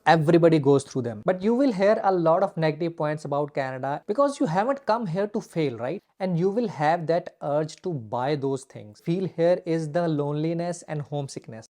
everybody goes through them. But you will hear a lot of negative points about Canada because you haven't come here to fail, right? And you will have that urge to buy those things. Feel here is the loneliness and homesickness.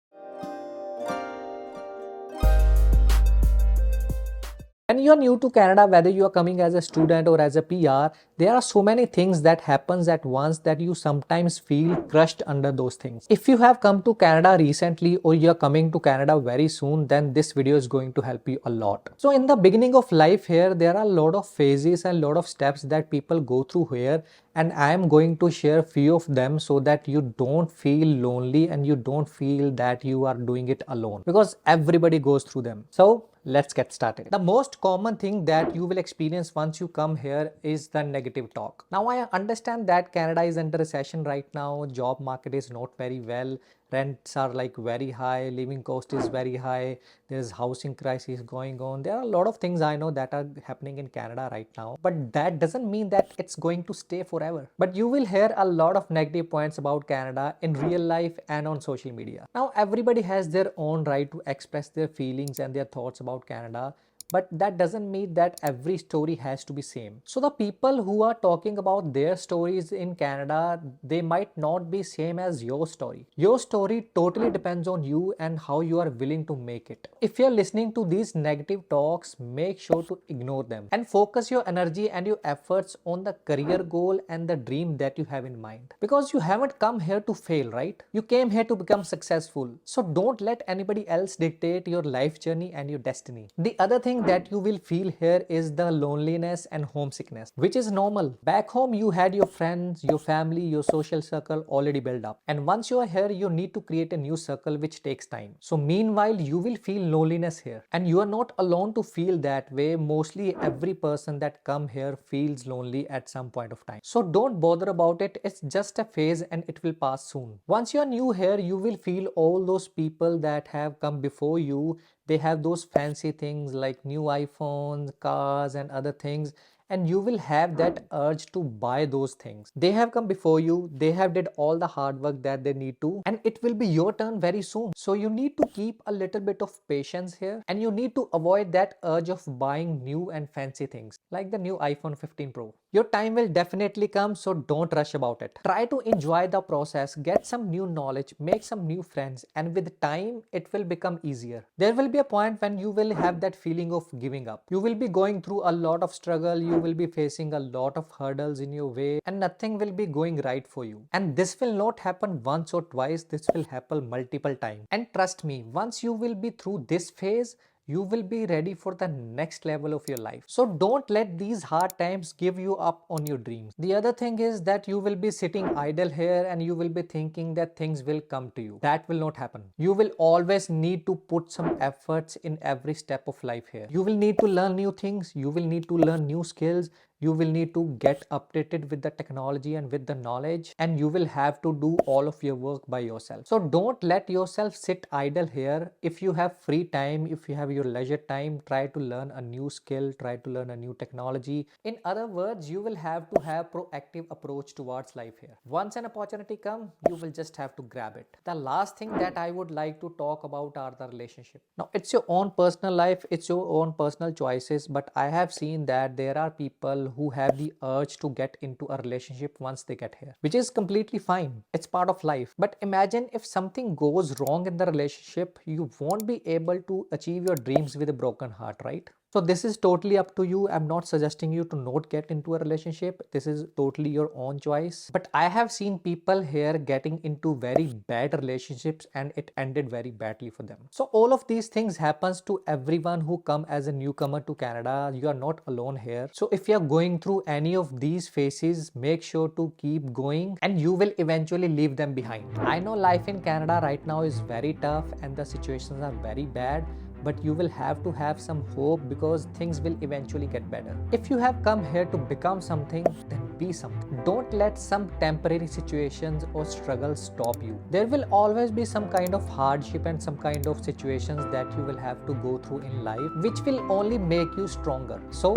When you are new to Canada, whether you are coming as a student or as a PR, there are so many things that happens at once that you sometimes feel crushed under those things. If you have come to Canada recently or you are coming to Canada very soon, then this video is going to help you a lot. So in the beginning of life here, there are a lot of phases and a lot of steps that people go through here, and I am going to share few of them so that you don't feel lonely and you don't feel that you are doing it alone, because everybody goes through them. So let's get started. The most common thing that you will experience once you come here is the negative talk. Now I understand that Canada is under recession right now, job market is not very well, rents are like very high, living cost is very high, there's housing crisis going on. There are a lot of things I know that are happening in Canada right now, but that doesn't mean that it's going to stay forever. But you will hear a lot of negative points about Canada in real life and on social media. Now everybody has their own right to express their feelings and their thoughts about Canada, but that doesn't mean that every story has to be same. So the people who are talking about their stories in Canada, they might not be same as your story. Your story totally depends on you and how you are willing to make it. If you're listening to these negative talks, make sure to ignore them and focus your energy and your efforts on the career goal and the dream that you have in mind. Because you haven't come here to fail, right? You came here to become successful. So don't let anybody else dictate your life journey and your destiny. The other thing that you will feel here is the loneliness and homesickness, which is normal. Back home, you had your friends, your family, your social circle already built up. And once you are here, you need to create a new circle, which takes time. So meanwhile, you will feel loneliness here. And you are not alone to feel that way. Mostly every person that come here feels lonely at some point of time. So don't bother about it. It's just a phase and it will pass soon. Once you are new here, you will feel all those people that have come before you. They have those fancy things like new iPhones, cars and other things, and you will have that urge to buy those things. They have come before you, they have did all the hard work that they need to, and it will be your turn very soon. So you need to keep a little bit of patience here, and you need to avoid that urge of buying new and fancy things like the new iPhone 15 Pro. Your time will definitely come, so don't rush about it. Try to enjoy the process, get some new knowledge, make some new friends, and with time it will become easier. There will be a point when you will have that feeling of giving up. You will be going through a lot of struggle, you will be facing a lot of hurdles in your way, and nothing will be going right for you. And this will not happen once or twice, this will happen multiple times. And trust me, once you will be through this phase, you will be ready for the next level of your life. So don't let these hard times give you up on your dreams. The other thing is that you will be sitting idle here and you will be thinking that things will come to you. That will not happen. You will always need to put some efforts in every step of life here. You will need to learn new things. You will need to learn new skills. You will need to get updated with the technology and with the knowledge, and you will have to do all of your work by yourself. So don't let yourself sit idle here. If you have free time, if you have your leisure time, try to learn a new skill, try to learn a new technology. In other words, you will have to have proactive approach towards life here. Once an opportunity comes, you will just have to grab it. The last thing that I would like to talk about are the relationship. Now it's your own personal life, it's your own personal choices, but I have seen that there are people who have the urge to get into a relationship once they get here, which is completely fine. It's part of life. But imagine if something goes wrong in the relationship, you won't be able to achieve your dreams with a broken heart, right? So this is totally up to you. I'm not suggesting you to not get into a relationship. This is totally your own choice. But I have seen people here getting into very bad relationships and it ended very badly for them. So all of these things happens to everyone who come as a newcomer to Canada. You are not alone here. So if you are going through any of these phases, make sure to keep going and you will eventually leave them behind. I know life in Canada right now is very tough and the situations are very bad, but you will have to have some hope because things will eventually get better. If you have come here to become something, then be something. Don't let some temporary situations or struggles stop you. There will always be some kind of hardship and some kind of situations that you will have to go through in life, which will only make you stronger. So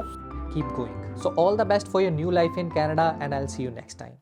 keep going. So all the best for your new life in Canada, and I'll see you next time.